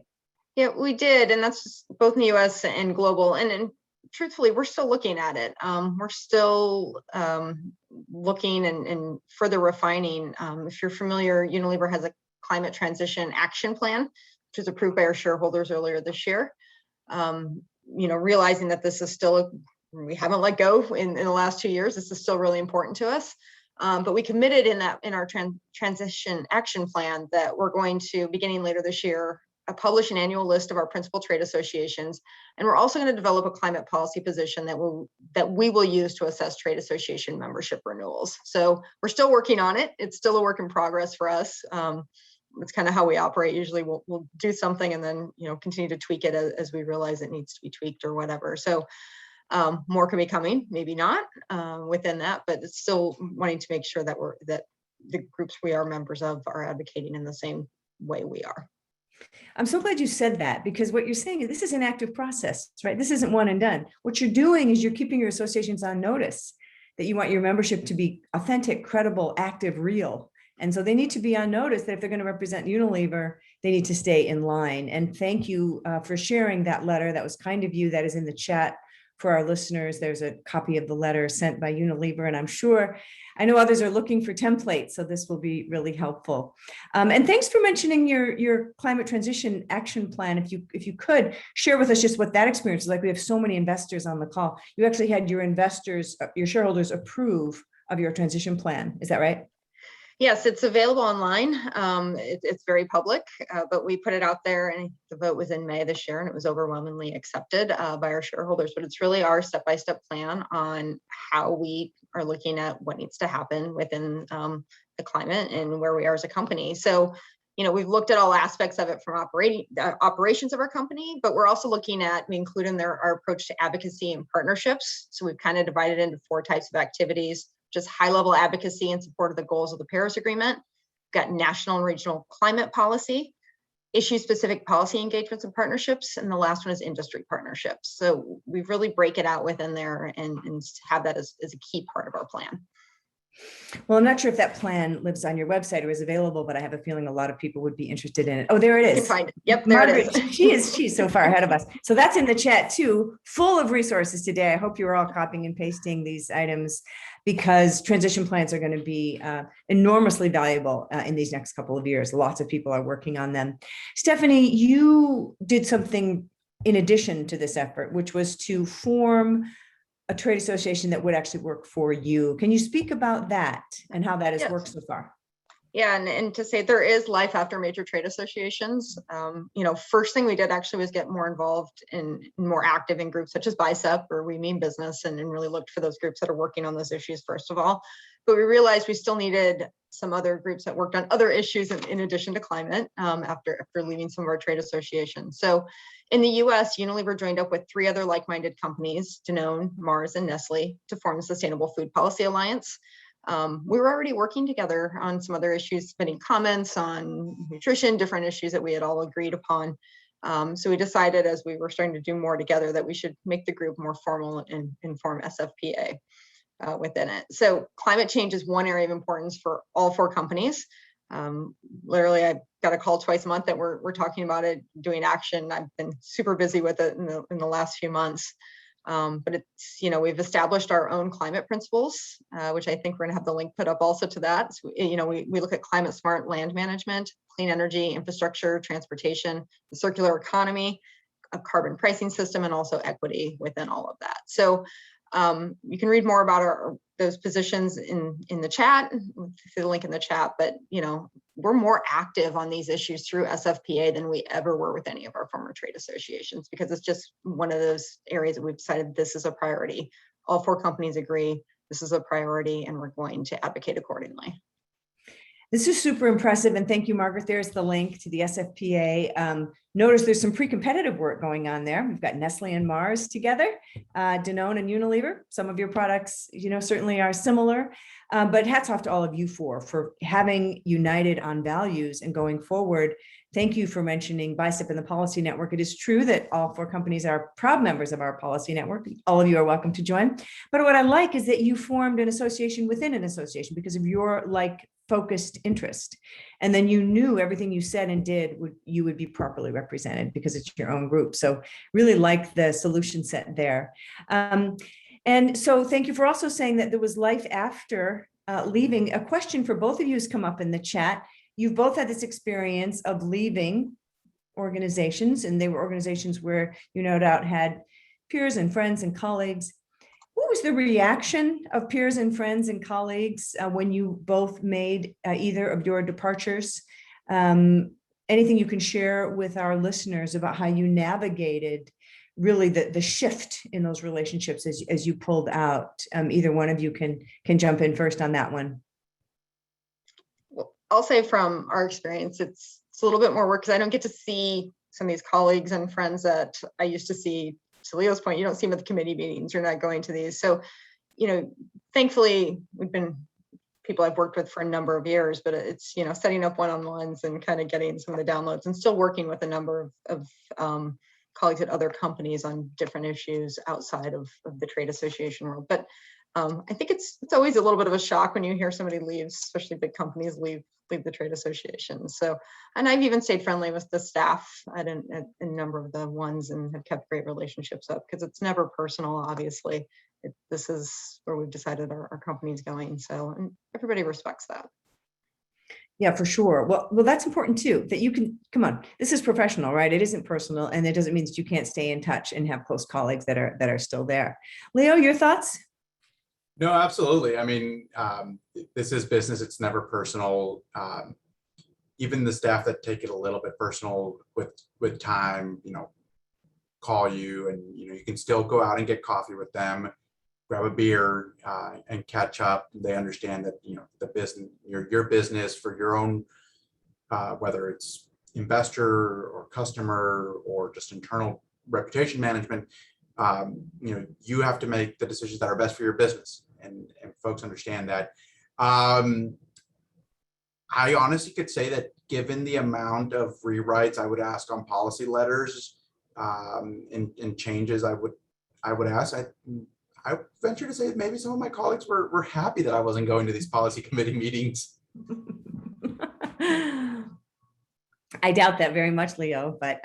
Yeah, we did. And that's just both in the US and global. And truthfully, we're still looking at it. We're still looking and further refining. If you're familiar, Unilever has a climate transition action plan, which was approved by our shareholders earlier this year. Realizing that this is still, we haven't let go in the last 2 years. This is still really important to us. But we committed in our transition action plan that we're going to, beginning later this year, publish an annual list of our principal trade associations. And we're also going to develop a climate policy position that we will use to assess trade association membership renewals. So we're still working on it. It's still a work in progress for us. It's kind of how we operate. Usually we'll do something and then, continue to tweak it as we realize it needs to be tweaked or whatever. So more can be coming, maybe not within that, but it's still wanting to make sure that the groups we are members of are advocating in the same way we are. I'm so glad you said that, because what you're saying is this is an active process, right? This isn't one and done. What you're doing is you're keeping your associations on notice that you want your membership to be authentic, credible, active, real. And so they need to be on notice that if they're going to represent Unilever, they need to stay in line. And thank you for sharing that letter. That was kind of you. That is in the chat for our listeners. There's a copy of the letter sent by Unilever, and I know others are looking for templates, so this will be really helpful. And thanks for mentioning your climate transition action plan. If you could share with us just what that experience is like. We have so many investors on the call. You actually had your shareholders approve of your transition plan. Is that right? Yes, it's available online. It's very public, but we put it out there, and the vote was in May this year, and it was overwhelmingly accepted by our shareholders. But it's really our step-by-step plan on how we are looking at what needs to happen within the climate and where we are as a company. So, we've looked at all aspects of it from operations of our company, but we're also looking at, we include in there our approach to advocacy and partnerships. So we've kind of divided into 4 types of activities. Just high-level advocacy in support of the goals of the Paris Agreement. We've got national and regional climate policy, issue-specific policy engagements and partnerships, and the last one is industry partnerships. So we really break it out within there and have that as a key part of our plan. Well, I'm not sure if that plan lives on your website or is available, but I have a feeling a lot of people would be interested in it. Oh, there it is. You can find it. Yep, there Margaret, it is. She's so far ahead of us. So that's in the chat too, full of resources today. I hope you're all copying and pasting these items, because transition plans are going to be enormously valuable in these next couple of years. Lots of people are working on them. Stephanie, you did something in addition to this effort, which was to form a trade association that would actually work for you. Can you speak about that and how that has worked so far? Yeah, and to say there is life after major trade associations. First thing we did actually was get more involved and more active in groups such as BICEP or We Mean Business, and really looked for those groups that are working on those issues first of all. But we realized we still needed some other groups that worked on other issues in addition to climate after leaving some of our trade associations. So in the US, Unilever joined up with 3 other like-minded companies, Danone, Mars, and Nestle, to form the Sustainable Food Policy Alliance. We were already working together on some other issues, submitting comments on nutrition, different issues that we had all agreed upon. So we decided, as we were starting to do more together, that we should make the group more formal and form SFPA within it. So climate change is one area of importance for all 4 companies. Literally, I got a call twice a month that we're talking about it, doing action. I've been super busy with it in the last few months. But it's, we've established our own climate principles, which I think we're going to have the link put up also to that. So, we look at climate smart land management, clean energy, infrastructure, transportation, the circular economy, a carbon pricing system, and also equity within all of that. So you can read more about those positions in the chat, through the link in the chat, but we're more active on these issues through SFPA than we ever were with any of our former trade associations, because it's just one of those areas that we've decided this is a priority. All 4 companies agree this is a priority, and we're going to advocate accordingly. This is super impressive. And thank you, Margaret. There's the link to the SFPA. Notice there's some pre-competitive work going on there. We've got Nestle and Mars together, Danone and Unilever. Some of your products, certainly are similar. But hats off to all of you for having united on values and going forward. Thank you for mentioning BICEP and the Policy Network. It is true that all 4 companies are proud members of our policy network. All of you are welcome to join. But what I like is that you formed an association within an association because of your focused interest. And then you knew everything you said and did, you would be properly represented because it's your own group. So really like the solution set there. And so thank you for also saying that there was life after leaving. A question for both of you has come up in the chat. You've both had this experience of leaving organizations, and they were organizations where you no doubt had peers and friends and colleagues. What was the reaction of peers and friends and colleagues when you both made either of your departures? Anything you can share with our listeners about how you navigated really the shift in those relationships as you pulled out? Either one of you can jump in first on that one. Well, I'll say from our experience, it's a little bit more work because I don't get to see some of these colleagues and friends that I used to see. To Leo's point, you don't see them at the committee meetings. You're not going to these. So, thankfully, we've been people I've worked with for a number of years, but it's, setting up one-on-ones and kind of getting some of the downloads and still working with a number of colleagues at other companies on different issues outside of the trade association world. But I think it's always a little bit of a shock when you hear somebody leaves, especially big companies leave the trade association. So, and I've even stayed friendly with the staff at a number of the ones and have kept great relationships up because it's never personal, obviously. This is where we've decided our company's going. So, and everybody respects that. Yeah, for sure. Well, that's important too, that you can, come on, this is professional, right? It isn't personal. And it doesn't mean that you can't stay in touch and have close colleagues that are still there. Leo, your thoughts? No, absolutely. I mean, this is business. It's never personal. Even the staff that take it a little bit personal with time, call you and, you can still go out and get coffee with them, grab a beer and catch up. They understand that, the business, your business for your own, whether it's investor or customer or just internal reputation management, you have to make the decisions that are best for your business. And folks understand that. I honestly could say that given the amount of rewrites I would ask on policy letters and changes I would ask, I venture to say that maybe some of my colleagues were happy that I wasn't going to these policy committee meetings. I doubt that very much, Leo, but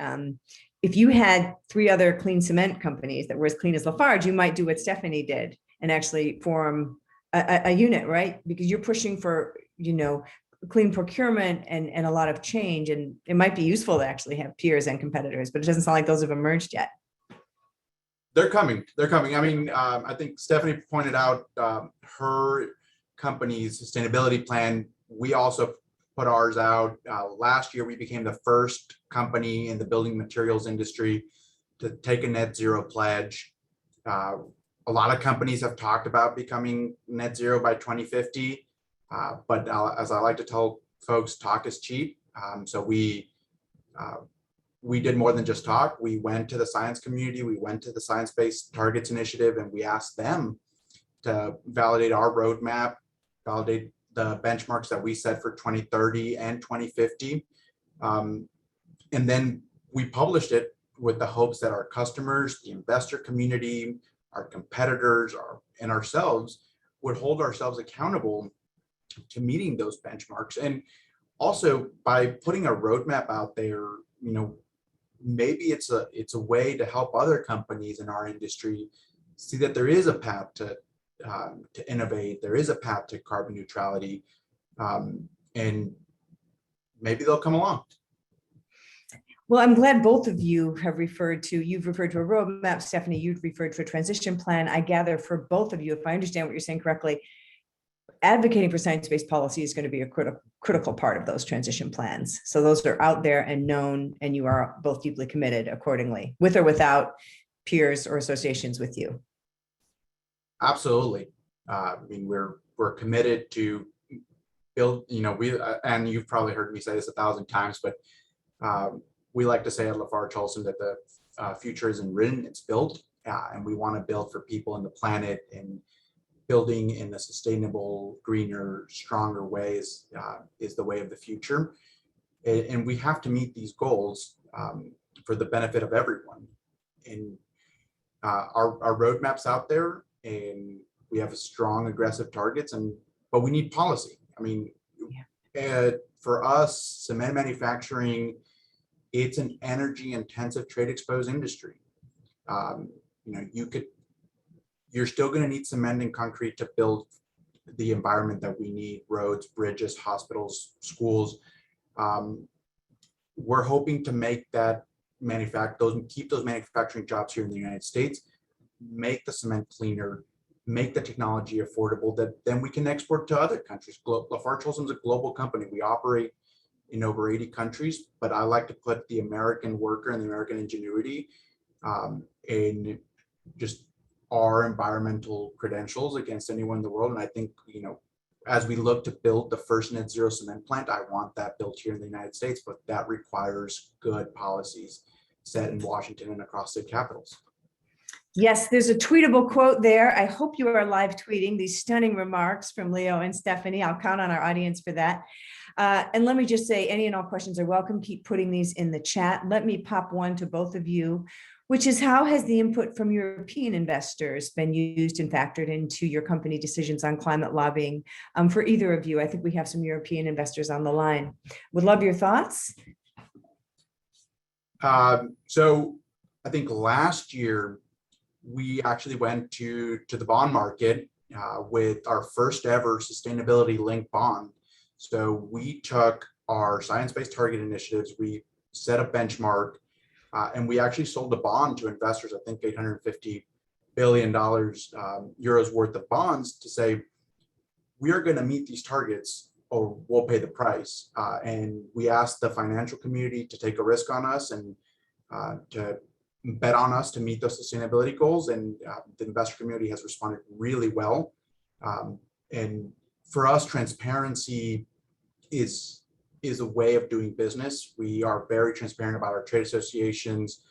if you had 3 other clean cement companies that were as clean as Lafarge, you might do what Stephanie did and actually form a unit, right? Because you're pushing for, clean procurement and a lot of change. And it might be useful to actually have peers and competitors, but it doesn't sound like those have emerged yet. They're coming. I mean, I think Stephanie pointed out her company's sustainability plan. We also put ours out. Last year, we became the first company in the building materials industry to take a net zero pledge. A lot of companies have talked about becoming net zero by 2050. But as I like to tell folks, talk is cheap. So we did more than just talk. We went to the science community. We went to the Science Based Targets Initiative, and we asked them to validate our roadmap, validate the benchmarks that we set for 2030 and 2050. And then we published it with the hopes that our customers, the investor community, our competitors, and ourselves would hold ourselves accountable to meeting those benchmarks. And also by putting a roadmap out there, maybe it's a way to help other companies in our industry see that there is a path to innovate, there is a path to carbon neutrality, and maybe they'll come along. Well, I'm glad both of you have you've referred to a roadmap. Stephanie, you've referred to a transition plan. I gather for both of you, if I understand what you're saying correctly, advocating for science-based policy is going to be a critical part of those transition plans. So those are out there and known, and you are both deeply committed accordingly, with or without peers or associations with you. Absolutely. I mean, we're committed to build, and you've probably heard me say this 1,000 times, but we like to say at Lafarge Holcim that the future isn't written, it's built. And we want to build for people and the planet, and building in a sustainable, greener, stronger ways is the way of the future. And we have to meet these goals for the benefit of everyone. And our roadmap's out there, and we have strong, aggressive targets, but we need policy. I mean, for us, cement manufacturing, it's an energy intensive, trade exposed industry. You're still going to need cement and concrete to build the environment that we need: roads, bridges, hospitals, schools. We're hoping to make that keep those manufacturing jobs here in the United States, make the cement cleaner, make the technology affordable, that then we can export to other countries. Lafarge Holcim is a global company. We operate in over 80 countries, but I like to put the American worker and the American ingenuity in just our environmental credentials against anyone in the world. And I think, as we look to build the first net zero cement plant, I want that built here in the United States, but that requires good policies set in Washington and across state capitals. Yes, there's a tweetable quote there. I hope you are live tweeting these stunning remarks from Leo and Stephanie. I'll count on our audience for that. And let me just say, any and all questions are welcome. Keep putting these in the chat. Let me pop one to both of you, which is, how has the input from European investors been used and factored into your company decisions on climate lobbying? For either of you, I think we have some European investors on the line. Would love your thoughts. So I think last year, we actually went to the bond market with our first ever sustainability linked bond. So we took our science-based target initiatives, we set a benchmark, and we actually sold a bond to investors, I think $850 billion euros worth of bonds, to say, we are going to meet these targets or we'll pay the price. And we asked the financial community to take a risk on us and to bet on us to meet those sustainability goals. And the investor community has responded really well. And for us, transparency is a way of doing business. We are very transparent about our trade associations,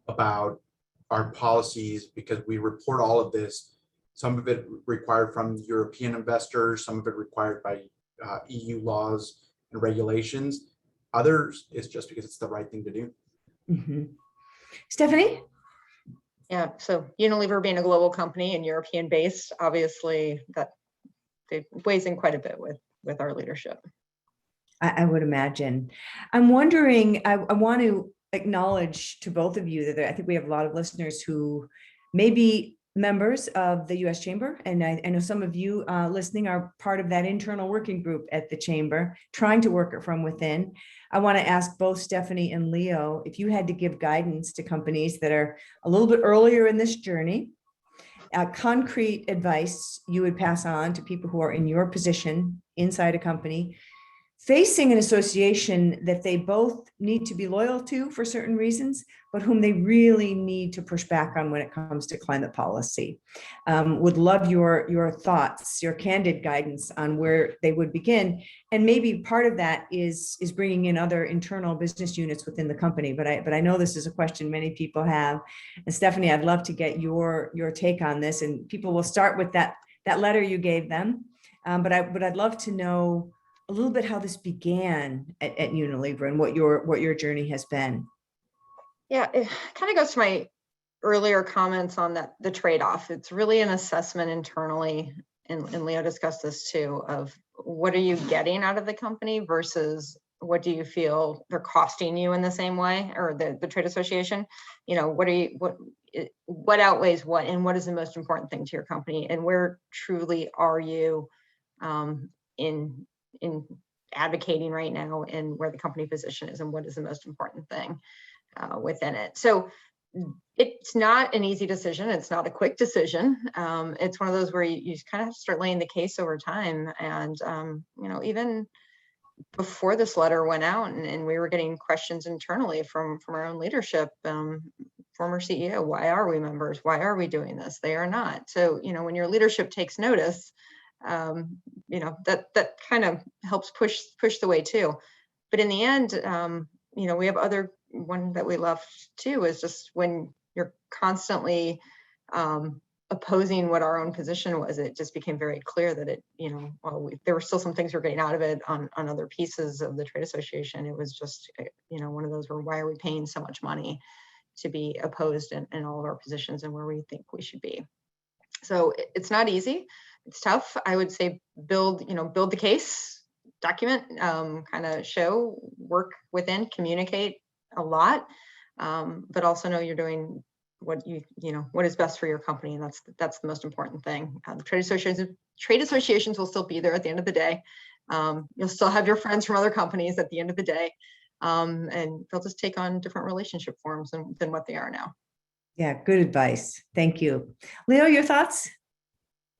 about our policies, because we report all of this. Some of it required from European investors, some of it required by EU laws and regulations. Others is just because it's the right thing to do. Mm-hmm. Stephanie? Yeah, so Unilever being a global company and European based, obviously that it weighs in quite a bit with our leadership. I would imagine. I'm wondering, I want to acknowledge to both of you that I think we have a lot of listeners who may be members of the U.S. Chamber. And I know some of you listening are part of that internal working group at the Chamber, trying to work it from within. I want to ask both Stephanie and Leo, if you had to give guidance to companies that are a little bit earlier in this journey, concrete advice you would pass on to people who are in your position inside a company, facing an association that they both need to be loyal to for certain reasons, but whom they really need to push back on when it comes to climate policy. Would love your thoughts, your candid guidance on where they would begin. And maybe part of that is bringing in other internal business units within the company. But I know this is a question many people have. And Stephanie, I'd love to get your take on this. And people will start with that letter you gave them. But I'd love to know a little bit how this began at Unilever and what your journey has been. Yeah, it kind of goes to my earlier comments on the trade-off. It's really an assessment internally, and Leo discussed this too, of what are you getting out of the company versus what do you feel they're costing you in the same way, or the trade association. What outweighs what, and what is the most important thing to your company, and where truly are you in advocating right now, and where the company position is, and what is the most important thing within it. So it's not an easy decision. It's not a quick decision. It's one of those where you kind of have to start laying the case over time. And, even before this letter went out and we were getting questions internally from our own leadership, former CEO, why are we members? Why are we doing this? They are not. So, when your leadership takes notice, that kind of helps push the way too. But in the end, we have other one that we left too, is just when you're constantly opposing what our own position was, it just became very clear that there were still some things we're getting out of it on other pieces of the trade association. It was just, one of those where, why are we paying so much money to be opposed in all of our positions and where we think we should be? So it's not easy. It's tough. I would say build the case, document, kind of show, work within, communicate a lot, but also know you're doing what what is best for your company, and that's the most important thing. Trade associations will still be there at the end of the day. You'll still have your friends from other companies at the end of the day, and they'll just take on different relationship forms than what they are now. Yeah, good advice. Thank you. Leo, your thoughts?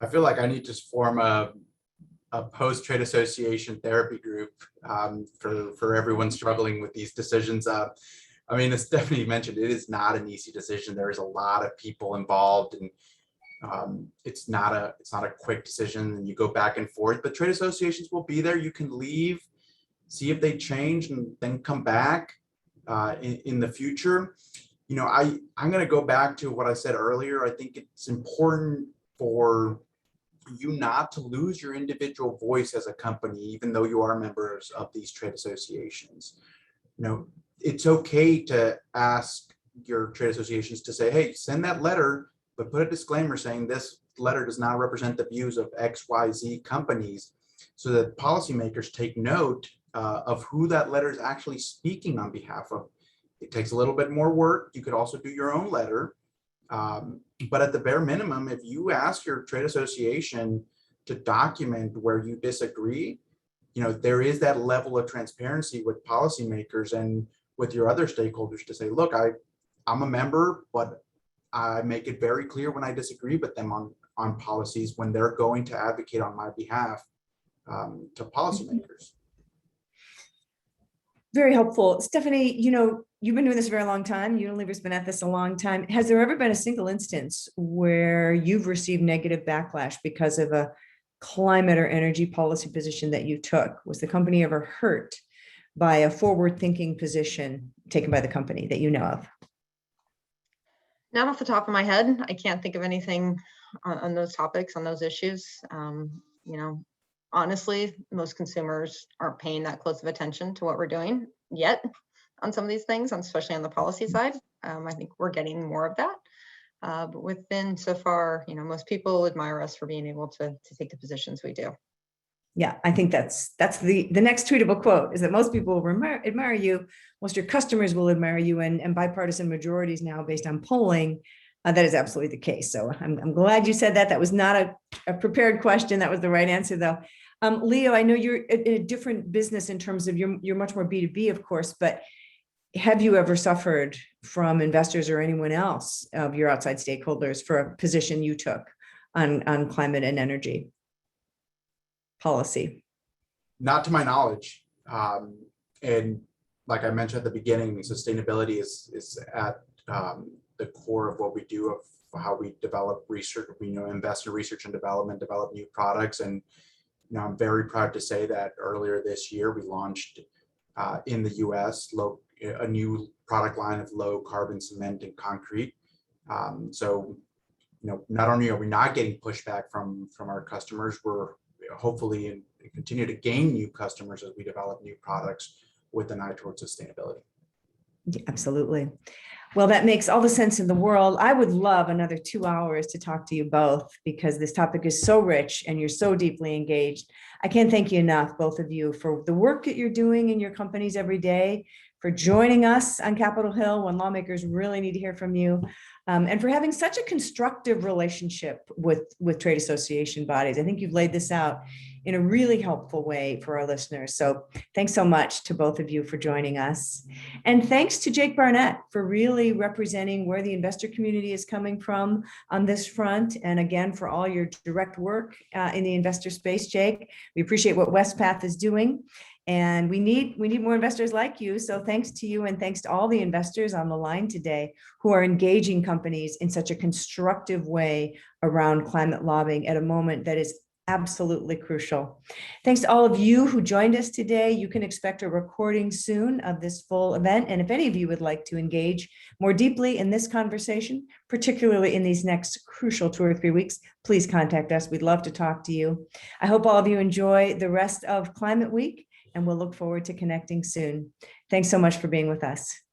I feel like I need to form a post-trade association therapy group for everyone struggling with these decisions. I mean, as Stephanie mentioned, it is not an easy decision. There is a lot of people involved, and it's not a quick decision. And you go back and forth, but trade associations will be there. You can leave, see if they change, and then come back in the future. I'm going to go back to what I said earlier. I think it's important for you not to lose your individual voice as a company, even though you are members of these trade associations. It's okay to ask your trade associations to say, hey, send that letter, but put a disclaimer saying this letter does not represent the views of XYZ companies, so that policymakers take note of who that letter is actually speaking on behalf of. It takes a little bit more work. You could also do your own letter. But at the bare minimum, if you ask your trade association to document where you disagree, there is that level of transparency with policymakers and with your other stakeholders to say, look, I'm a member, but I make it very clear when I disagree with them on policies when they're going to advocate on my behalf to policymakers. Very helpful. Stephanie, you've been doing this a very long time. Unilever's been at this a long time. Has there ever been a single instance where you've received negative backlash because of a climate or energy policy position that you took? Was the company ever hurt by a forward-thinking position taken by the company that you know of? Not off the top of my head. I can't think of anything on those topics, on those issues. Honestly, most consumers aren't paying that close of attention to what we're doing yet on some of these things, especially on the policy side. I think we're getting more of that. But within so far, most people admire us for being able to take the positions we do. Yeah, I think that's the next tweetable quote, is that most people will admire you, most of your customers will admire you, and bipartisan majorities now based on polling, that is absolutely the case. So I'm glad you said that. That was not a prepared question. That was the right answer, though. Leo, I know you're in a different business in terms of you're much more B2B, of course, but have you ever suffered from investors or anyone else of your outside stakeholders for a position you took on climate and energy policy? Not to my knowledge. And like I mentioned at the beginning, sustainability is at the core of what we do, of how we develop research. We invest in research and development, develop new products. And I'm very proud to say that earlier this year, we launched in the US a new product line of low carbon cement and concrete. So not only are we not getting pushback from our customers, we're hopefully continue to gain new customers as we develop new products with an eye towards sustainability. Yeah, absolutely. Well, that makes all the sense in the world. I would love another 2 hours to talk to you both, because this topic is so rich and you're so deeply engaged. I can't thank you enough, both of you, for the work that you're doing in your companies every day, for joining us on Capitol Hill when lawmakers really need to hear from you, and for having such a constructive relationship with trade association bodies. I think you've laid this out in a really helpful way for our listeners. So thanks so much to both of you for joining us. And thanks to Jake Barnett for really representing where the investor community is coming from on this front. And again, for all your direct work in the investor space, Jake. We appreciate what Westpath is doing. And we need more investors like you. So thanks to you, and thanks to all the investors on the line today who are engaging companies in such a constructive way around climate lobbying at a moment that is absolutely crucial. Thanks to all of you who joined us today. You can expect a recording soon of this full event. And if any of you would like to engage more deeply in this conversation, particularly in these next crucial 2 or 3 weeks, please contact us. We'd love to talk to you. I hope all of you enjoy the rest of Climate Week, and we'll look forward to connecting soon. Thanks so much for being with us.